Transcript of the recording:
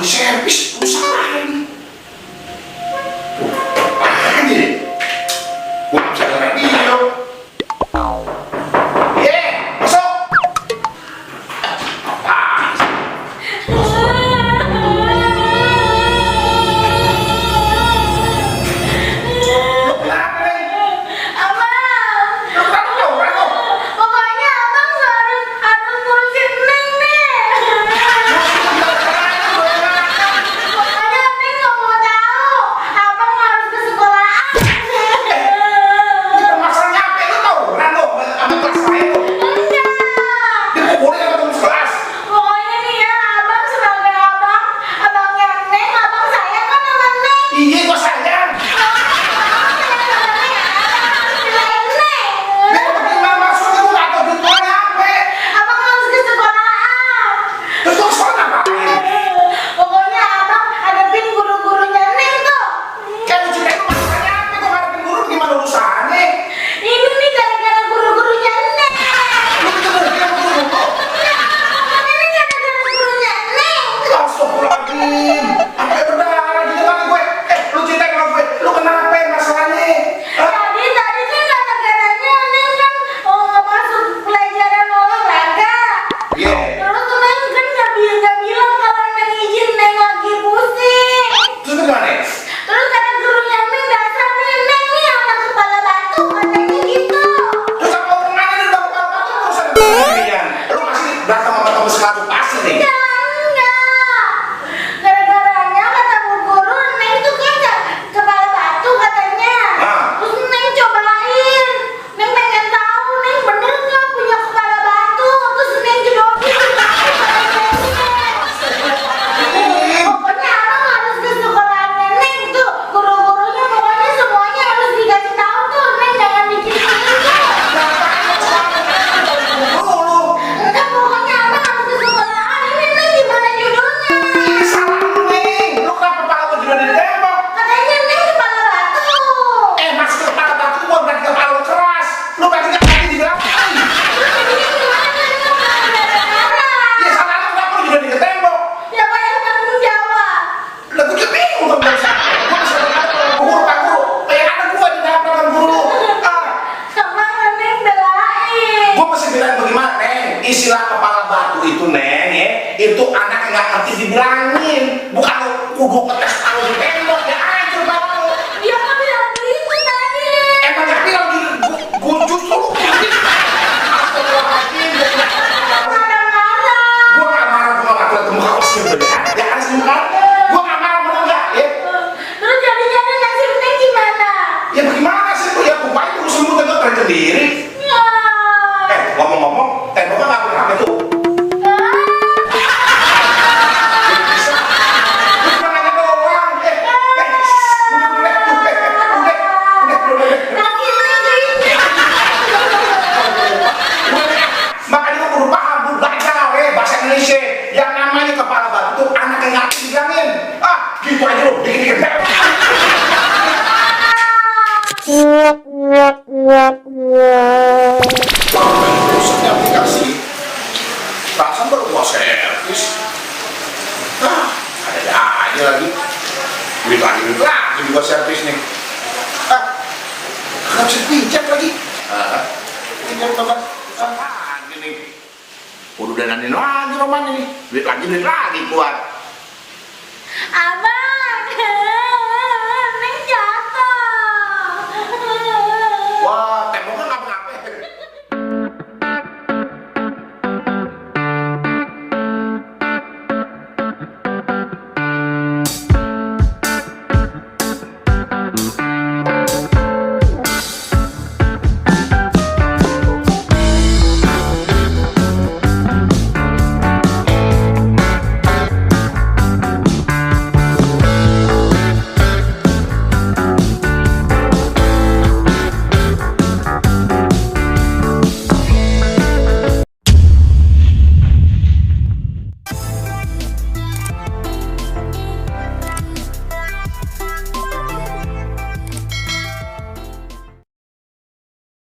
servis perusahaan ini. Apaan ini? Gua bisa denger radio. Masuk. Apaan sih? Lu kenapa nih? Lu kenapa tawuran lu? Pokoknya abang harus ngurusin Neng nih. Pokoknya Neng nggak mau tahu. Abang harus ke sekolahan. Kita masalahnya apa? Lu tawuran lu sama kelas saya lu. Enggak. Dipukulin sama temen sekelas. Pokoknya nih ya, abang sebagai abangnya Neng, abang sayang kan sama Neng. Iya, gua sayang. Nih, bagaimana maksudnya lu nggak tahu tujuannya apa? Abang harus ke sekolahan. Terus lu sekolah ngapain? Pokoknya abang hadapin guru-gurunya Neng tuh. Kayak lu ceritain lu masalahnya apa? Gua ngadepin guru gimana urusannya? Ini nih gara-gara guru-gurunya Neng. Lu bener-bener kayak guru lu. Ini gara-gara gurunya Neng. Astagfirullahaladzim. Sampai berdarah di depan gue. Lu ceritain sama gue. Lu kenapa masalahnya? Hah? Tadi sih gara-garanya Neng kan nggak masuk pelajaran olahraga. Iya. Terus tuh Neng kan nggak bilang kalau Neng izin Neng lagi pusing. Terus gimana? Terus kata gurunya Neng dasar nih Neng nih anak kepala batu katanya gitu. Terus apa hubungannya nih udah kepala batu urusan beginian? Lu masih berantem sama temen sekelas pasti nih? Enggak. Gara-garanya kata bu guru Neng tuh kan kepala batu katanya. Ah. Terus Neng cobain. Neng pengen tahu Neng bener nggak punya kepala batu. Terus Neng jodohin. Pokoknya abang harus ke sekolahannya Neng tuh. Guru-gurunya pokoknya semuanya harus dikasih tahu tuh. Neng jangan dikit-kitin tuh. Lu. Enggak, pokoknya abang harus ke sekolahan. Ini Neng gimana judulnya? Ini salah lu nih. Lu kenapa kepala lu juga di tembok? Katanya Neng kepala batu. Maksud kepala batu itu bukan berarti kepala lu keras. Lu berarti nggak berani dibilang. Jadinya gimana Neng kepala darah-darah? Ya salah lu kenapa lu juga di tembok? Siapa yang tanggung jawab? Lah gue juga bingung dong dari sana. Gue bisa berkata kalau guru pak guru. Kayak ada gue di dalam belakang guru lu. Sama Neng belain. Gue mesti bilang bagaimana, Neng? Istilah kepala batu itu, Neng, ya, itu anak yang nggak ngerti dibilangin. Bukan lu kudu ngetes taruh di tembok, ya aja bang. Dia kan bilang gitu tadi. Emang nggak bilang gue justru lu pilih. Astagfirullahaladzim, gue nggak Marah-marah. gue nggak marah, gue nggak kelihatan muka lu senyum dulu, ya. Ya kan senyum kan? Gue nggak marah, bener nggak, ya? Terus jadinya nasib Neng gimana? Ya bagaimana sih tuh, ya kupain terus sembuh tembok keren sendiri. Ya. Ngomong-ngomong, temboknya nggak pernah apa tuh? Bisa. Lu cuma nanya doang. Udah. Makanya lu kudu paham, lu belajar bahasa Indonesia. Yang namanya kepala batu tuh anak yang ngerti dibilangin. Gitu aja lu, dikit-dikit. Rusaknya aplikasi. Perasaan baru gua servis. Ada aja lagi. Duit lagi juga servis nih. Nggak bisa pinjam lagi. Pinjam teman. Gini. Udah dananin lagi Roman ini. Duit lagi kuat. Abang